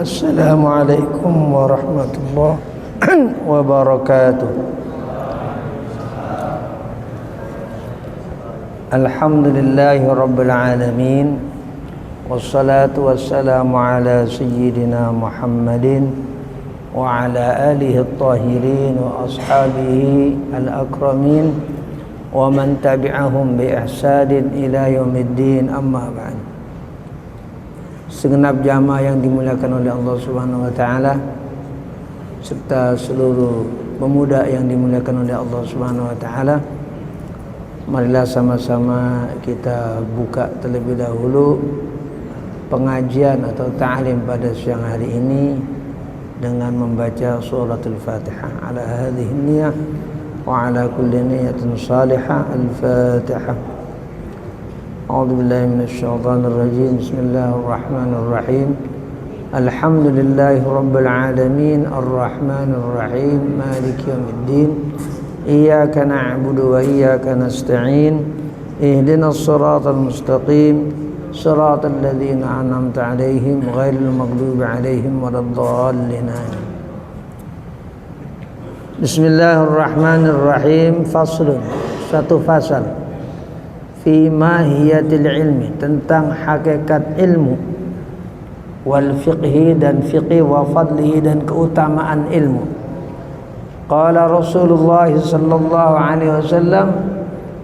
Assalamualaikum warahmatullahi wabarakatuh. Alhamdulillahi rabbil alamin. Wassalatu wassalamu ala sayyidina Muhammadin wa ala alihi at-tahirin wa ashabihi al-akramin wa man tabi'ahum bi ihsanin ila yaumiddin, amma ba'd. Segenap jamaah yang dimuliakan oleh Allah Subhanahu wa taala serta seluruh pemuda yang dimuliakan oleh Allah Subhanahu wa taala, marilah sama-sama kita buka terlebih dahulu pengajian atau ta'lim pada siang hari ini dengan membaca suratul Fatihah. Ala hadhihi niyyah wa ala kulli niyyatin salihah. Al-Fatihah. A'udzu billahi minasyaitonir rajim. Bismillahirrahmanirrahim. Alhamdulillahi rabbil alamin, arrahmanir rahim, maliki yaumiddin. Iyyaka na'budu wa iyyaka nasta'in. Ihdinas siratal mustaqim, siratal ladzina an'amta 'alaihim ghairil maghdubi 'alaihim waladdallin. Bismillahirrahmanirrahim. Faslun, satu fasal fi mahiyatil ilmi, tentang hakikat ilmu, wal fiqhi, dan fiqhi, wa fadlihi, dan keutamaan ilmu. Qala Rasulullah sallallahu alaihi wasallam,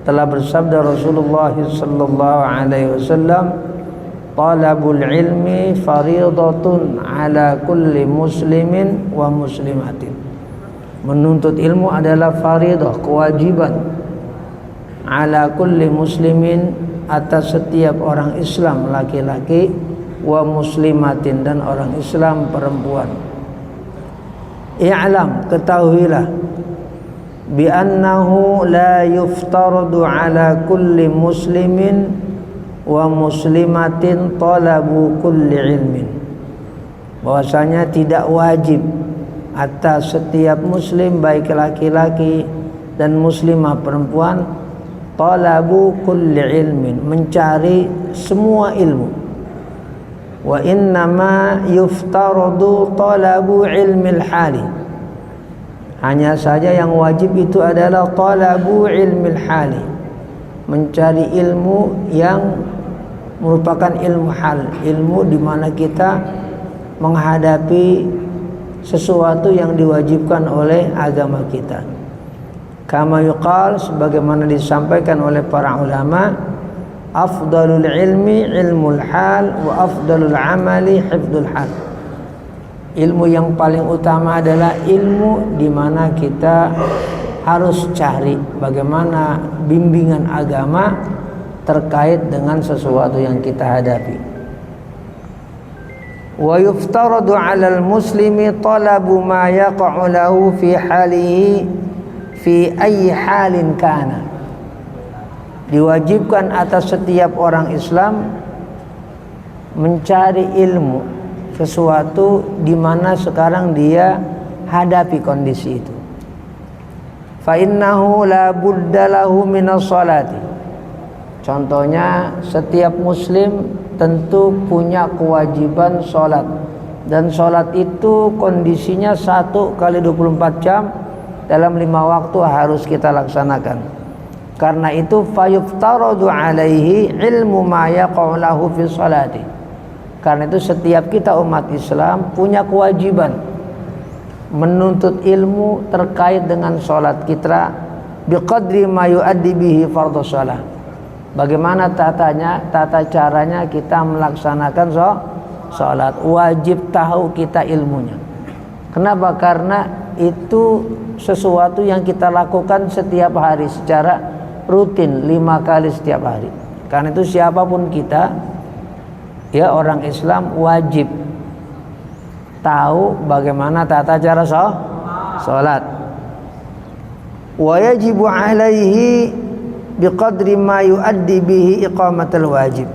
telah bersabda Rasulullah sallallahu alaihi wasallam, talabul ilmi fariidatun ala kulli muslimin wa muslimatin. Menuntut ilmu adalah fariidah, kewajiban, ala kulli muslimin, atas setiap orang Islam laki-laki, wa muslimatin, dan orang Islam perempuan. I'lam, ketahuilah, bi annahu la yuftaradu ala kulli muslimin wa muslimatin talabu kulli ilmin, bahwasanya tidak wajib atas setiap muslim baik laki-laki dan muslimah perempuan talabu kulli ilmin, mencari semua ilmu. Wa innama yuftaradu talabu ilmil hali, hanya saja yang wajib itu adalah talabu ilmil hali, mencari ilmu yang merupakan ilmu hal, ilmu di mana kita menghadapi sesuatu yang diwajibkan oleh agama kita. Kama yuqal, sebagaimana disampaikan oleh para ulama, afdalul ilmi ilmul hal wa afdalul amali hifdzul hal. Ilmu yang paling utama adalah ilmu di mana kita harus cari bagaimana bimbingan agama terkait dengan sesuatu yang kita hadapi. Wa yuftaradu 'alal muslimi talabu ma yaqa'u lahu fi halihi fi ayyi halin kana. Diwajibkan atas setiap orang Islam mencari ilmu sesuatu di mana sekarang dia hadapi kondisi itu. Fa innahu la budda lahu minas salati. Contohnya, setiap muslim tentu punya kewajiban sholat, dan sholat itu kondisinya 1 kali 24 jam dalam 5 waktu harus kita laksanakan. Karena itu fayuftaradu alaihi ilmu ma yaqa'u lahu fi sholati. Karena itu setiap kita umat Islam punya kewajiban menuntut ilmu terkait dengan sholat kita biqadri ma yuaddi bihi fardhu sholat. Bagaimana tata caranya kita melaksanakan sholat, wajib tahu kita ilmunya. Kenapa? Karena itu sesuatu yang kita lakukan setiap hari secara rutin 5 kali setiap hari. Karena itu siapapun kita, ya orang Islam, wajib tahu bagaimana tata cara sholat. Wa yajibu alaihi biqadri ma yuaddi bihi iqamatul wajib,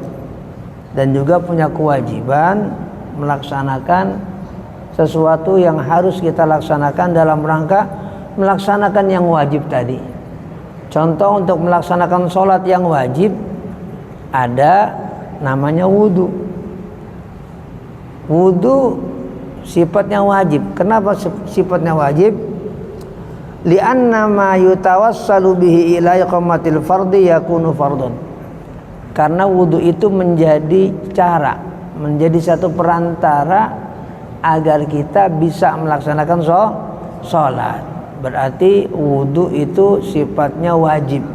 dan juga punya kewajiban melaksanakan sesuatu yang harus kita laksanakan dalam rangka melaksanakan yang wajib tadi. Contoh untuk melaksanakan sholat yang wajib ada namanya wudu. Wudu sifatnya wajib. Kenapa sifatnya wajib? Li'anna ma yutawassalu bihi ila iqamatil fardhi yakunu fardun. Karena wudu itu menjadi cara, menjadi satu perantara agar kita bisa melaksanakan sholat. Berarti wudu itu sifatnya wajib.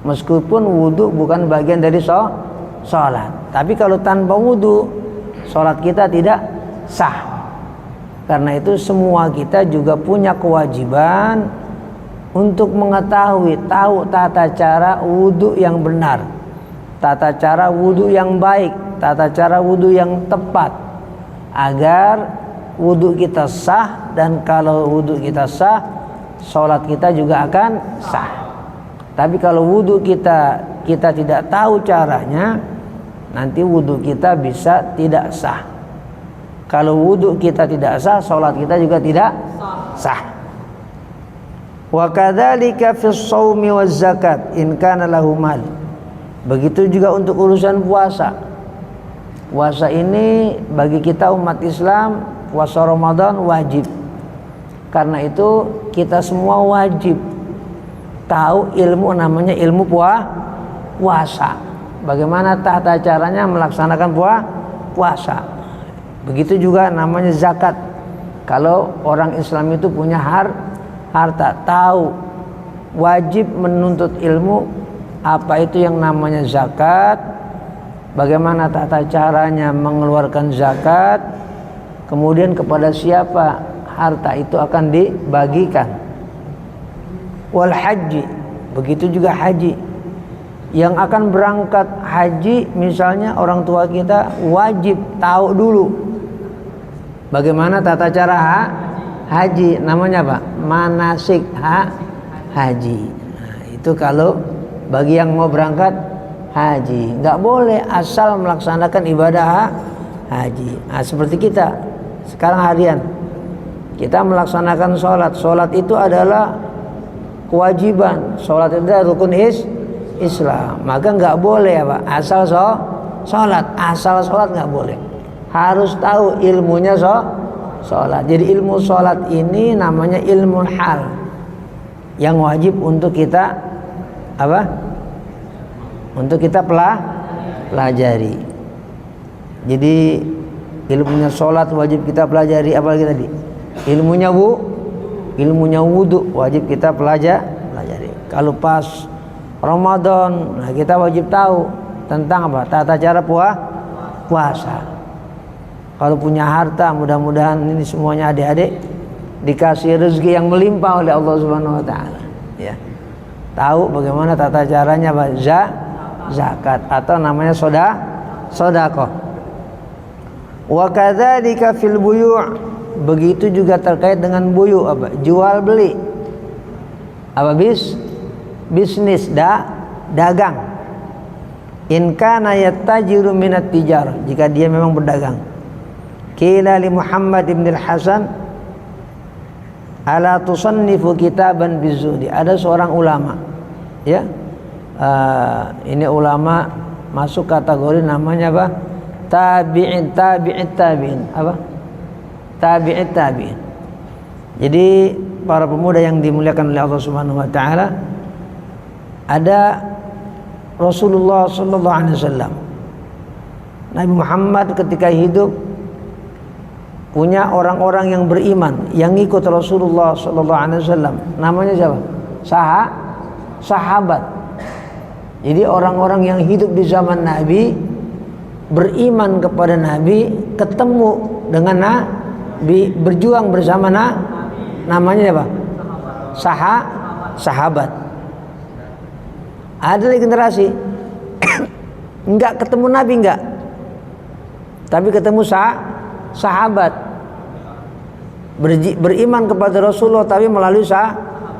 Meskipun wudu bukan bagian dari sholat. Tapi kalau tanpa wudu, sholat kita tidak sah. Karena itu semua kita juga punya kewajiban untuk mengetahui, tahu tata cara wudu yang benar, tata cara wudu yang baik, tata cara wudu yang tepat, agar wudu kita sah. Dan kalau wudu kita sah, sholat kita juga akan sah. Tapi kalau wudu kita tidak tahu caranya, nanti wudu kita bisa tidak sah. Kalau wudu kita tidak sah, sholat kita juga tidak sah. Wa kadzalika fis shaumi waz zakat in kana lahu mal. Begitu juga untuk urusan puasa. Puasa ini bagi kita umat Islam, puasa Ramadan wajib. Karena itu kita semua wajib tahu ilmu namanya ilmu puasa. Bagaimana tata caranya melaksanakan puasa. Begitu juga namanya zakat. Kalau orang Islam itu punya harta, tahu, wajib menuntut ilmu apa itu yang namanya zakat, bagaimana tata caranya mengeluarkan zakat, kemudian kepada siapa harta itu akan dibagikan. Wal haji, begitu juga haji. Yang akan berangkat haji, misalnya orang tua kita, wajib tahu dulu bagaimana tata cara haji, namanya apa? Manasik haji. Nah, itu kalau bagi yang mau berangkat haji, nggak boleh asal melaksanakan ibadah haji. Nah, seperti kita sekarang harian kita melaksanakan sholat. Sholat itu adalah kewajiban. Sholat itu adalah rukun Islam. Maka nggak boleh apa? Asal sholat, asal sholat nggak boleh. Harus tahu ilmunya sholat. Jadi ilmu sholat ini namanya ilmu hal yang wajib untuk kita apa? Untuk kita pelajari. Jadi ilmunya sholat wajib kita pelajari. Apalagi tadi ilmunya wudu wajib kita pelajari. Kalau pas Ramadan, nah kita wajib tahu tentang apa? Tata cara puasa. Kalau punya harta, mudah-mudahan ini semuanya adik-adik dikasih rezeki yang melimpah oleh Allah Subhanahu wa taala, ya. Tahu bagaimana tata caranya zakat atau namanya sedekah. Wa kadzalika fil buyu', begitu juga terkait dengan buyu, apa? Jual beli. Apa bisnis dagang. In kana yattajiru minat tijar, jika dia memang berdagang. Qila li Muhammad ibn al-Hasan ala tusannifu kitaban bizuhdi. Ada seorang ulama, ya, ini ulama masuk kategori namanya apa? Tabi'in. Apa? Tabi'in. Jadi para pemuda yang dimuliakan oleh Allah Subhanahu wa taala, ada Rasulullah sallallahu alaihi wasallam. Nabi Muhammad ketika hidup punya orang-orang yang beriman yang ikut Rasulullah sallallahu alaihi wasallam. Namanya siapa? Sahabat. Jadi orang-orang yang hidup di zaman Nabi, beriman kepada Nabi, ketemu dengan Nabi, berjuang bersama namanya apa? Sahabat. Ada lagi generasi enggak ketemu Nabi, enggak, tapi ketemu sahabat. Beriman kepada Rasulullah tapi melalui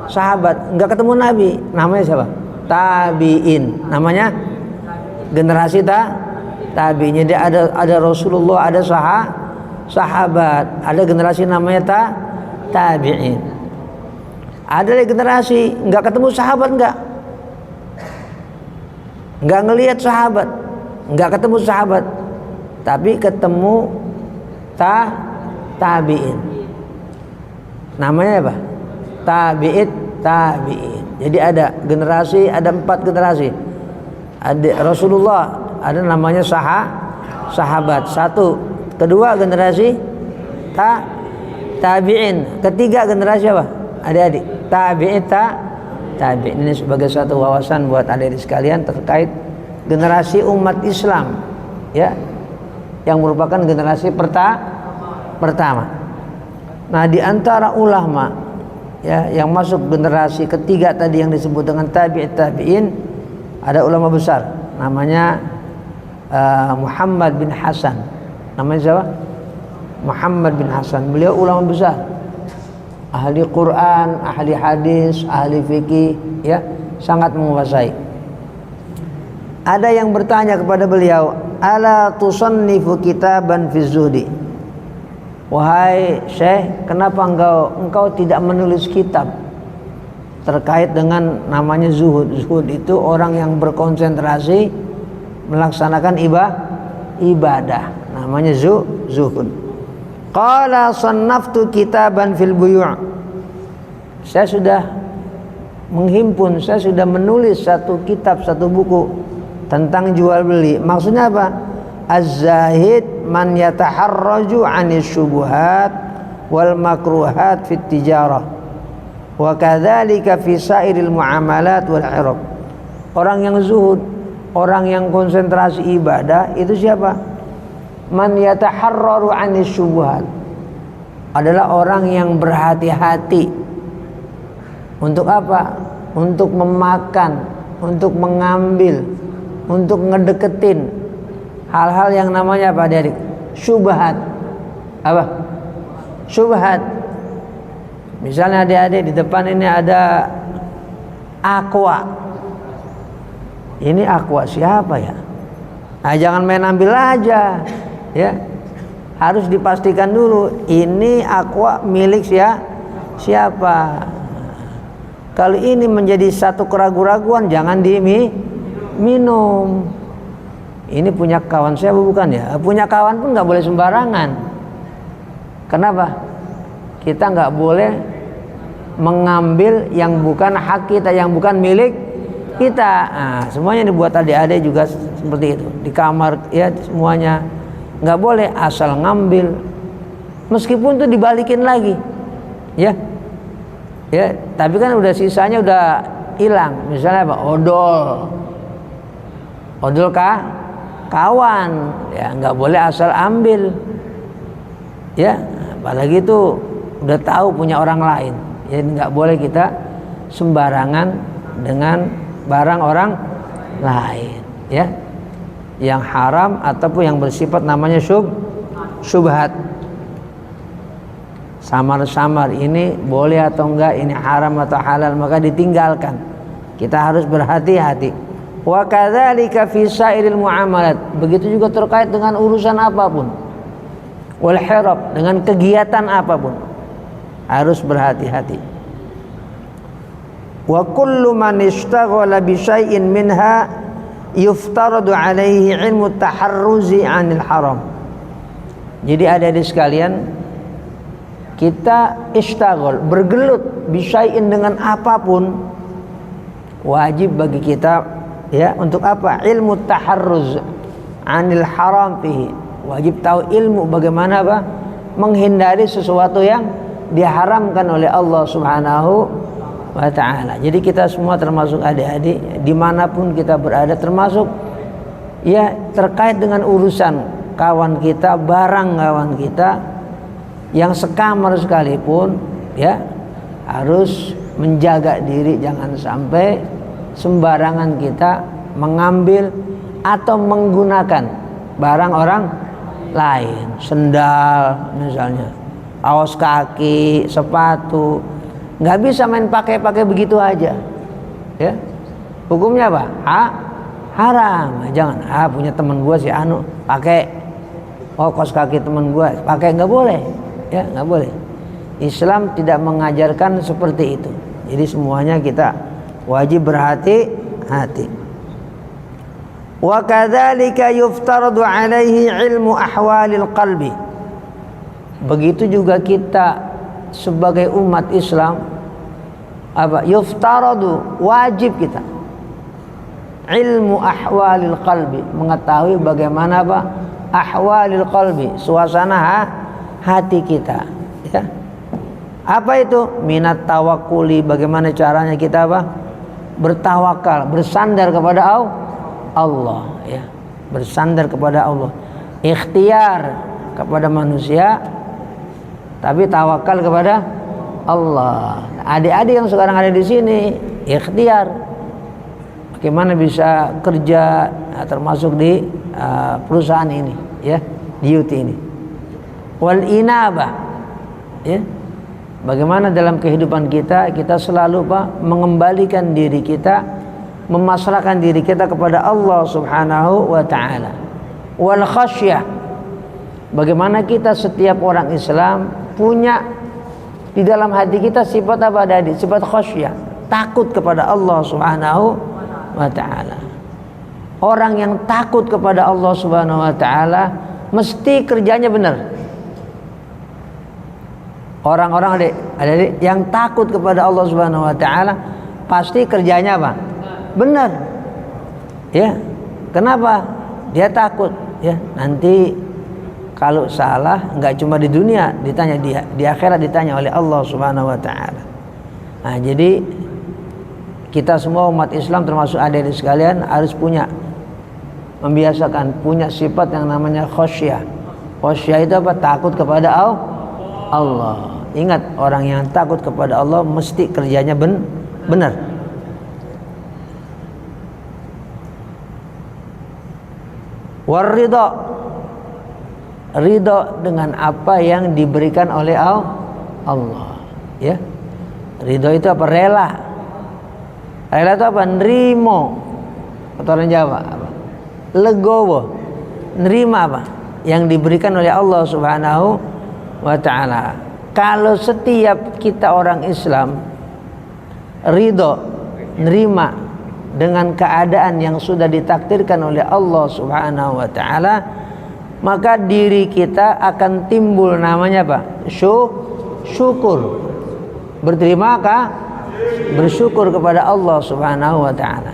sahabat, enggak ketemu Nabi. Namanya siapa? Tabi'in. Namanya generasi tabi'in. Jadi ada Rasulullah, ada sahabat, ada generasi namanya tabi'in. Ada lagi generasi enggak ketemu sahabat, enggak ngelihat sahabat, enggak ketemu sahabat, tapi ketemu tabi'in. Namanya apa? Tabi'in. Jadi ada generasi, ada 4 generasi. Ada Rasulullah, ada namanya sahabat. 1. Kedua generasi tabi'in. Ketiga generasi apa? Adik-adik. Tabi'in. Ini sebagai satu wawasan buat adik-adik sekalian terkait generasi umat Islam, ya, yang merupakan generasi pertama. Nah, di antara ulama, ya, yang masuk generasi ketiga tadi yang disebut dengan tabi'in, ada ulama besar namanya Muhammad bin Hasan. Namanya siapa? Muhammad bin Hasan. Beliau ulama besar, ahli Quran, ahli hadis, ahli fikih, ya, sangat menguasai. Ada yang bertanya kepada beliau, ala tusannifu kitaban fi zuhdi. Wahai Syekh, kenapa engkau tidak menulis kitab terkait dengan namanya zuhud? Zuhud itu orang yang berkonsentrasi melaksanakan ibadah. Namanya zuhud. Qala sannaftu kitaban fil buyu'. Saya sudah menghimpun, saya sudah menulis satu kitab, satu buku tentang jual beli. Maksudnya apa? Az-zahid man yataharraju 'anis syubuhat wal makruhat fit tijarah wa kadzalika fi sairil muamalat wal 'irab. Orang yang zuhud, orang yang konsentrasi ibadah itu siapa? Man yataharraru 'anis syubuhat, adalah orang yang berhati-hati untuk apa? Untuk memakan, untuk mengambil, untuk ngedeketin hal-hal yang namanya apa, adik? Syubhat. Apa? Syubhat. Misalnya adik-adik di depan ini ada aqua. Ini aqua siapa ya? Nah, jangan main ambil aja, ya. Harus dipastikan dulu ini aqua milik siapa. Kalau ini menjadi satu keraguan-raguan, jangan diminum. Ini punya kawan saya bukan ya? Punya kawan pun nggak boleh sembarangan. Kenapa? Kita nggak boleh mengambil yang bukan hak kita, yang bukan milik kita. Nah, semuanya dibuat adik-adik juga seperti itu. Di kamar, ya, semuanya nggak boleh asal ngambil. Meskipun itu dibalikin lagi, ya. Ya, tapi kan udah sisanya udah hilang. Misalnya apa? Odol kawan, ya, nggak boleh asal ambil, ya, apalagi itu udah tahu punya orang lain. Jadi nggak boleh kita sembarangan dengan barang orang lain, ya, yang haram ataupun yang bersifat namanya syubhat. Samar-samar ini boleh atau enggak, ini haram atau halal, maka ditinggalkan. Kita harus berhati-hati. Wa kadzalika fi sairil muamalat. Begitu juga terkait dengan urusan apapun. Wal hirab, dengan kegiatan apapun. Harus berhati-hati. Wa kullu man ishtaghala bi syai'in minha yuftaradu alaihi ilmu taharruzi 'anil haram. Jadi adik-adik sekalian, kita istaghol, bergelut bi syai'in dengan apapun, wajib bagi kita, ya, untuk apa? Ilmu taharruz 'anil haram fihi. Wajib tahu ilmu bagaimana apa? Menghindari sesuatu yang diharamkan oleh Allah Subhanahu wa ta'ala. Jadi kita semua termasuk adik-adik dimanapun kita berada, termasuk, ya, terkait dengan urusan kawan kita, barang kawan kita yang sekamar sekalipun, ya, harus menjaga diri jangan sampai sembarangan kita mengambil atau menggunakan barang orang lain. Sendal misalnya, kaos kaki, sepatu, nggak bisa main pakai begitu aja, ya. Hukumnya apa? Haram. Jangan, punya teman gua si anu pakai, kaos kaki teman gua pakai, nggak boleh, ya, nggak boleh. Islam tidak mengajarkan seperti itu. Jadi semuanya kita wajib berhati-hati. Wa kadzalika yuftaradu alaihi ilmu ahwalil qalbi. Begitu juga kita sebagai umat Islam, yuftaradu, wajib kita ilmu ahwalil qalbi, mengetahui bagaimana ahwalil qalbi, suasana hati kita, ya. Apa itu? Minat tawakuli, bagaimana caranya kita bertawakal, bersandar kepada Allah, ya. Bersandar kepada Allah. Ikhtiar kepada manusia, tapi tawakal kepada Allah. Adik-adik yang sekarang ada di sini ikhtiar bagaimana bisa kerja, termasuk di perusahaan ini, ya, di UT ini. Wal inabah, ya. Bagaimana dalam kehidupan kita selalu mengembalikan diri kita, memasrahkan diri kita kepada Allah Subhanahu wa taala. Wal khasyah, bagaimana kita setiap orang Islam punya di dalam hati kita sifat sifat khasyah, takut kepada Allah Subhanahu wa taala. Orang yang takut kepada Allah Subhanahu wa taala mesti kerjanya benar. Orang-orang adik yang takut kepada Allah Subhanahu wa taala pasti kerjanya benar. Ya. Kenapa? Dia takut, ya. Nanti kalau salah enggak cuma di dunia ditanya dia, di akhirat ditanya oleh Allah Subhanahu wa taala. Nah, jadi kita semua umat Islam termasuk adik-adik sekalian harus membiasakan punya sifat yang namanya khasyah. Khasyah itu takut kepada Allah. Ingat, orang yang takut kepada Allah mesti kerjanya benar. Waridho, ridho dengan apa yang diberikan oleh Allah, ya. Ridho itu rela. Rela itu nerimo. Kata orang Jawa legowo. Nerima yang diberikan oleh Allah Subhanahu wa taala. Kalau setiap kita orang Islam ridho, nerima dengan keadaan yang sudah ditakdirkan oleh Allah Subhanahu wa taala, maka diri kita akan timbul namanya syukur. Bersyukur kepada Allah Subhanahu wa taala.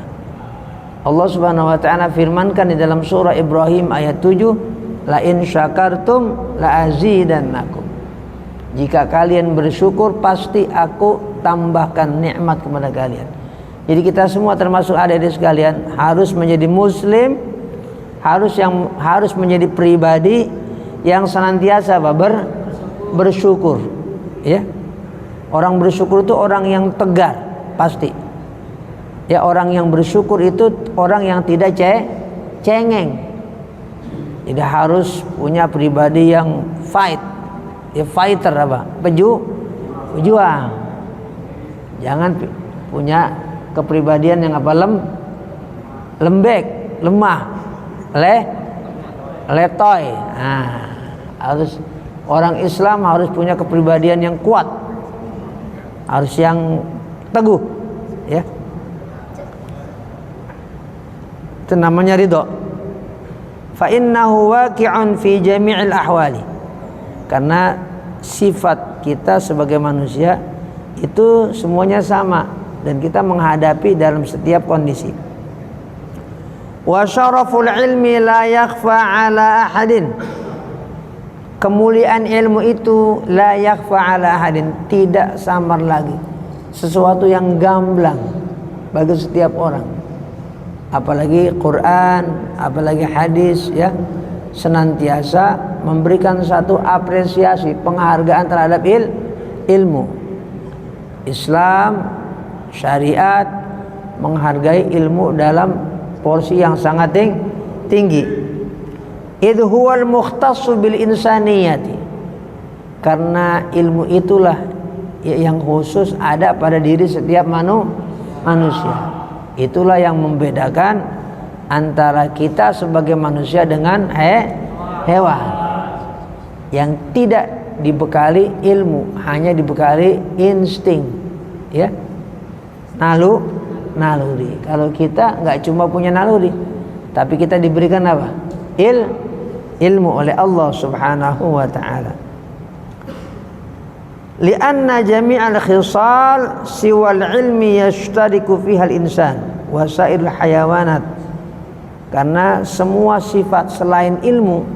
Allah Subhanahu wa taala firmankan di dalam surah Ibrahim ayat 7, la in syakartum la azidannakum. Jika kalian bersyukur pasti aku tambahkan nikmat kepada kalian. Jadi kita semua termasuk adik-adik sekalian harus menjadi muslim, harus menjadi pribadi yang senantiasa bersyukur, ya. Orang bersyukur itu orang yang tegar pasti. Ya, orang yang bersyukur itu orang yang tidak cengeng. Tidak harus punya pribadi yang fighter pejuang. Jangan punya kepribadian yang lembek, lemah, letoy. Nah, orang Islam harus punya kepribadian yang kuat, harus yang teguh, ya. Itu namanya ridho. Fa innahu waqi'un fi jami'il ahwali. Karena sifat kita sebagai manusia itu semuanya sama dan kita menghadapi dalam setiap kondisi. Wa syaraful ilmi la yakhfa ala ahadin. Kemuliaan ilmu itu la yakhfa ala ahadin, tidak samar lagi. Sesuatu yang gamblang bagi setiap orang. Apalagi Quran, apalagi hadis, ya. Senantiasa memberikan satu apresiasi, penghargaan terhadap ilmu. Islam, syariat menghargai ilmu dalam porsi yang sangat tinggi. Idh huwal mukhtassu bil insaniyati. Karena ilmu itulah yang khusus ada pada diri setiap manusia. Itulah yang membedakan antara kita sebagai manusia dengan hewan yang tidak dibekali ilmu, hanya dibekali insting, ya, naluri. Kalau kita nggak cuma punya naluri, tapi kita diberikan ilmu oleh Allah Subhanahu wa taala. li'anna jami'al khisal siwal ilmi yashtariku fiha al-insan wa sa'irul hayawanat, karena semua sifat selain ilmu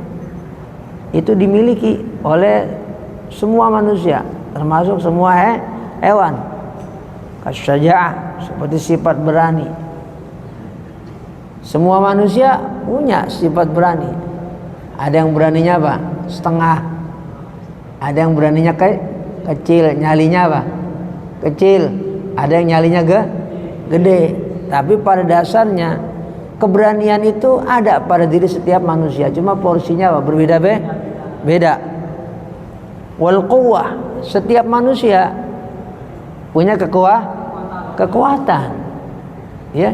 itu dimiliki oleh semua manusia, termasuk semua hewan. Kasyaja'ah, seperti sifat berani. Semua manusia punya sifat berani. Ada yang beraninya apa? Setengah. Ada yang beraninya kecil, nyalinya apa? Kecil. Ada yang nyalinya gede. Tapi pada dasarnya keberanian itu ada pada diri setiap manusia, cuma porsinya apa? Beda. Wal quwwah, setiap manusia punya kekuatan, ya,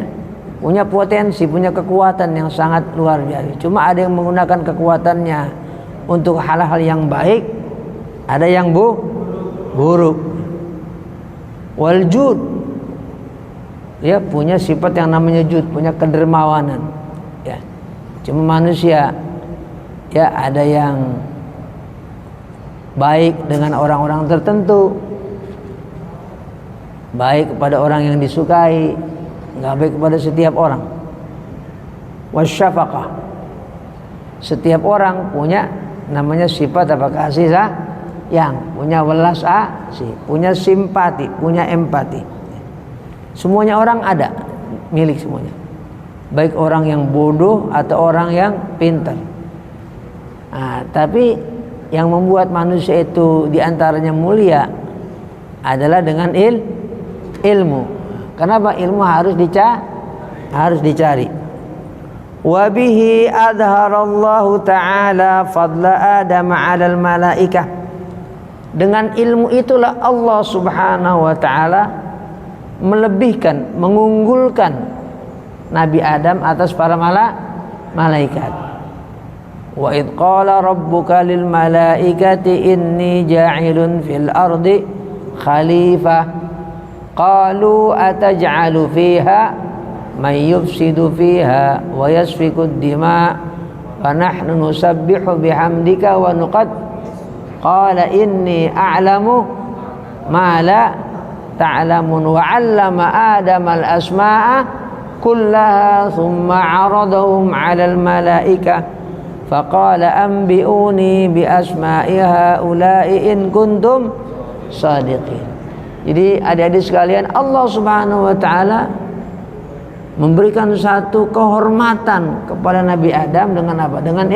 punya potensi, punya kekuatan yang sangat luar biasa. Cuma ada yang menggunakan kekuatannya untuk hal-hal yang baik, ada yang buruk. Wal jud, ya, punya sifat yang namanya jud, punya kedermawanan, ya. Cuma manusia, ya, ada yang baik dengan orang-orang tertentu, baik kepada orang yang disukai, nggak baik kepada setiap orang. Wasyafaqah, setiap orang punya namanya sifat apa? Kasih sayang, punya welas asih, punya simpati, punya empati. Semuanya orang ada, milik semuanya, baik orang yang bodoh atau orang yang pintar. Nah, tapi yang membuat manusia itu diantaranya mulia adalah dengan ilmu. Kenapa? Ilmu harus dicari. Wa bihi adharallahu ta'ala fadla Adam 'alal malaikah. Dengan ilmu itulah Allah Subhanahu wa ta'ala melebihkan, mengunggulkan Nabi Adam atas para malaikat. Wa idh qala rabbuka lil malaikati inni ja'ilun fil ardi khalifah qalu ataj'alu fiha man yufsidu fiha wa yasfiku ad-dima wa nahnu nusabbihu bihamdika wa qala inni a'lamu ma la ta'lamun wa 'allama adama al-asma'a kullaha thumma 'aradahum 'alal malaikah faqala anbi'uni bi asma'i haula'i in kuntum shadiqin. Jadi adik-adik sekalian, Allah Subhanahu wa ta'ala memberikan satu kehormatan kepada Nabi Adam dengan apa? Dengan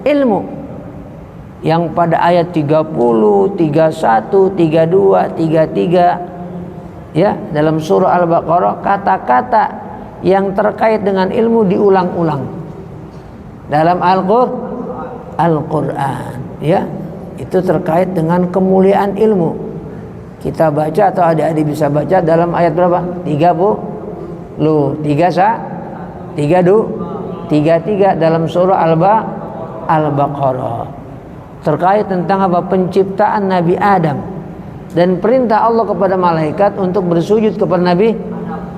ilmu. Yang pada ayat 30, 31, 32, 33, ya, dalam surah Al-Baqarah, kata-kata yang terkait dengan ilmu diulang-ulang dalam Al-Quran, ya, itu terkait dengan kemuliaan ilmu. Kita baca atau adik-adik bisa baca dalam ayat berapa? 33 dalam surah Al-Baqarah, terkait tentang apa? Penciptaan Nabi Adam dan perintah Allah kepada malaikat untuk bersujud kepada Nabi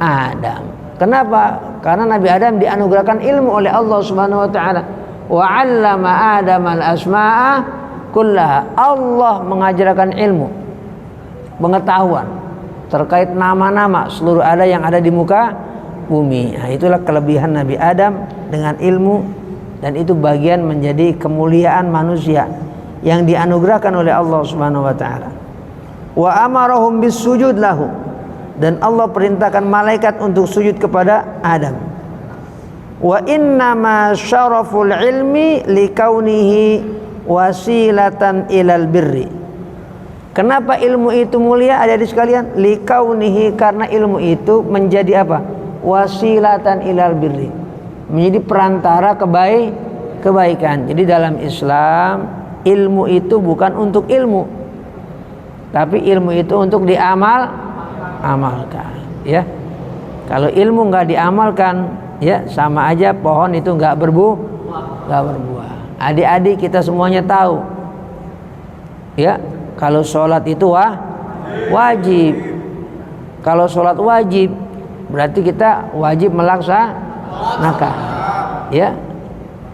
Adam. Kenapa? Karena Nabi Adam dianugerahkan ilmu oleh Allah Subhanahu wa ta'ala. Wa 'allama Adam al-asma'a kullaha. Allah mengajarkan ilmu, pengetahuan terkait nama-nama seluruh ada yang ada di muka bumi. Nah, itulah kelebihan Nabi Adam dengan ilmu, dan itu bagian menjadi kemuliaan manusia yang dianugerahkan oleh Allah Subhanahu wa ta'ala. Wa amarahum bis sujud lahu, dan Allah perintahkan malaikat untuk sujud kepada Adam. Wa innama syaraful ilmi likaunihi wasilatan ilal birri. Kenapa ilmu itu mulia adik-adik sekalian? Likaunihi, karena ilmu itu menjadi apa? Wasilatan ilal birri, menjadi perantara kebaikan. Jadi dalam Islam ilmu itu bukan untuk ilmu, tapi ilmu itu untuk amalkan, ya. Kalau ilmu nggak diamalkan, ya, sama aja pohon itu nggak berbuah. Adik-adik kita semuanya tahu, ya, kalau sholat itu wajib. Kalau sholat wajib berarti kita wajib melaksanakan, ya,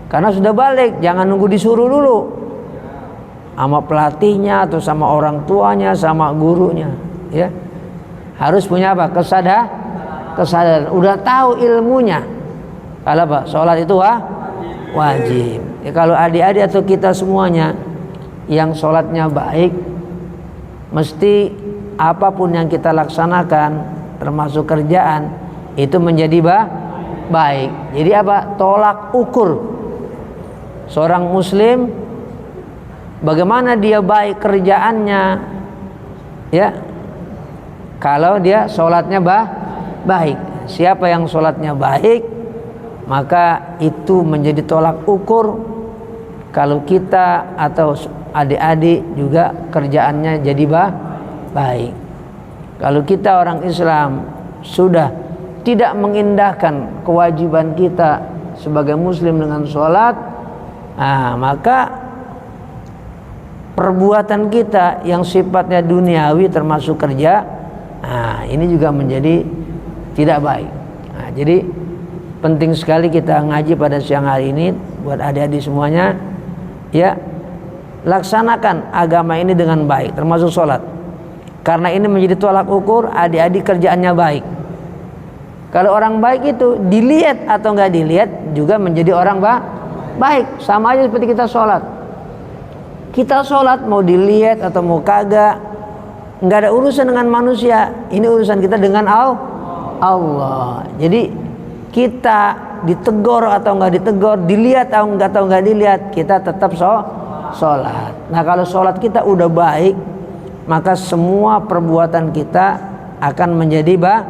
karena sudah balik, jangan nunggu disuruh dulu. sama pelatihnya atau sama orang tuanya, sama gurunya, ya. Harus punya apa? Kesadaran. Udah tahu ilmunya. Kalau apa? Sholat itu wajib. Ya, kalau adik-adik atau kita semuanya yang sholatnya baik, mesti apapun yang kita laksanakan, termasuk kerjaan, itu menjadi baik. Jadi apa? Tolak ukur seorang muslim, bagaimana dia baik kerjaannya, ya, kalau dia sholatnya baik. Siapa yang sholatnya baik, maka itu menjadi tolak ukur kalau kita atau adik-adik juga kerjaannya jadi baik. Kalau kita orang Islam sudah tidak mengindahkan kewajiban kita sebagai muslim dengan sholat, maka perbuatan kita yang sifatnya duniawi termasuk kerja, ini juga menjadi tidak baik. Jadi penting sekali kita ngaji pada siang hari ini buat adik-adik semuanya, ya, laksanakan agama ini dengan baik, termasuk sholat, karena ini menjadi tolak ukur adik-adik kerjaannya baik. Kalau orang baik itu dilihat atau nggak dilihat juga menjadi orang baik. Sama aja seperti kita sholat. Kita sholat mau dilihat atau mau kagak, nggak ada urusan dengan manusia. Ini urusan kita dengan Allah. Jadi kita ditegur atau nggak ditegur, dilihat atau nggak dilihat, kita tetap sholat. Nah, kalau sholat kita udah baik, maka semua perbuatan kita akan menjadi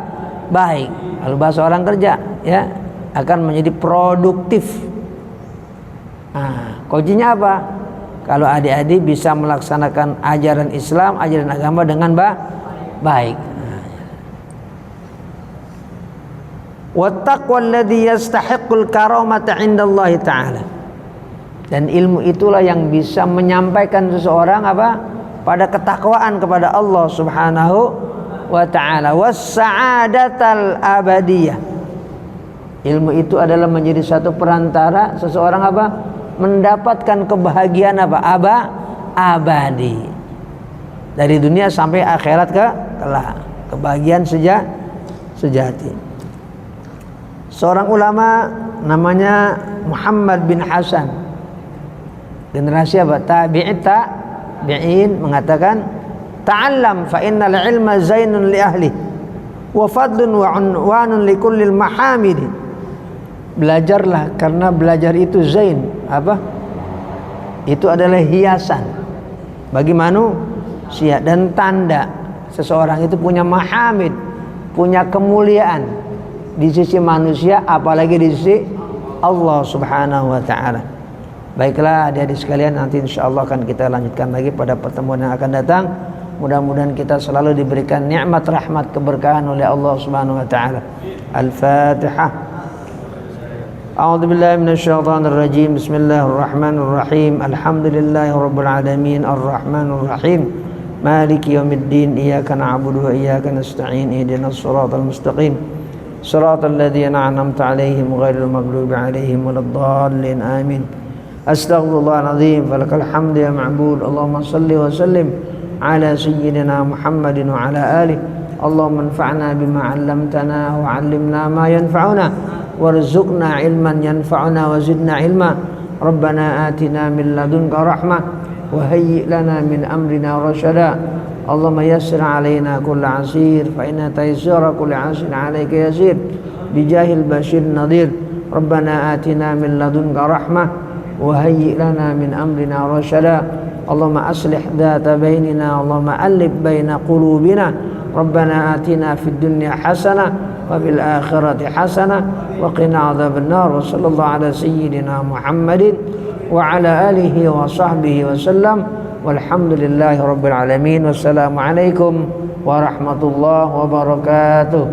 baik. Kalau bahasa orang kerja, ya, akan menjadi produktif. Kuncinya apa? Kalau adik-adik bisa melaksanakan ajaran Islam, ajaran agama dengan baik. Wattaqwa alladhi yastahiqqul karamata 'indallahi ta'ala. Dan ilmu itulah yang bisa menyampaikan seseorang apa? Pada ketakwaan kepada Allah Subhanahu wa ta'ala, was-sa'adatal abadiyah. Ilmu itu adalah menjadi satu perantara seseorang apa? Mendapatkan kebahagiaan apa? Abadi. Dari dunia sampai akhirat kelak. Kebahagiaan sejati. Seorang ulama namanya Muhammad bin Hasan, generasi apa? Tabi'in, mengatakan, ta'allam fa innal ilma zainun li ahli wa fadlun wa unwanun li kullil mahamid. Belajarlah karena belajar itu zain, apa? Itu adalah hiasan bagi manusia dan tanda seseorang itu punya mahamid, punya kemuliaan di sisi manusia, apalagi di sisi Allah Subhanahu wa ta'ala. Baiklah adik-adik sekalian, nanti insyaallah akan kita lanjutkan lagi pada pertemuan yang akan datang. Mudah-mudahan kita selalu diberikan nikmat, rahmat, keberkahan oleh Allah Subhanahu wa ta'ala. Al-Fatihah. A'udzu billahi minasyaitonir rajim. Bismillahirrahmanirrahim. Alhamdulillahi rabbil alamin, arrahmanir rahim, maliki yaumiddin, iyyaka na'budu wa iyyaka nasta'in, ihdinas siratal mustaqim, siratal ladzina an'amta 'alaihim ghairil maghdubi 'alaihim waladdallin. Amin. Astaghfirullahaladzim. Falakal hamdu ya ma'bud. Allahumma salli wa sallim ala sayyidina Muhammadin wa ala alihi. Allahumma anfa'na bima 'allamtana wa 'allimna ma yanfa'una warzuqna ilman yanfa'una wa zidna ilma. Rabbana atina min ladunka rahmah wa hayyi' lana min amrina rashada. Allahumma yassir 'alaina kulla 'asir fa inna taysira kulli 'asir 'alaika yasir bijahil bashir nadir. Rabbana atina min ladunka rahmah wa hayyi' lana min amrina rashada. Allahumma aslih dhata bainina, Allahumma alif baina qulubina. Rabbana atina fid dunya hasanah wa fil akhirati hasanah wa qina adzabannar. Wa sallallahu ala sayyidina Muhammadin wa ala alihi wa sahbihi wa sallam. Walhamdulillahi rabbil alamin. Wassalamu alaikum warahmatullahi wabarakatuh.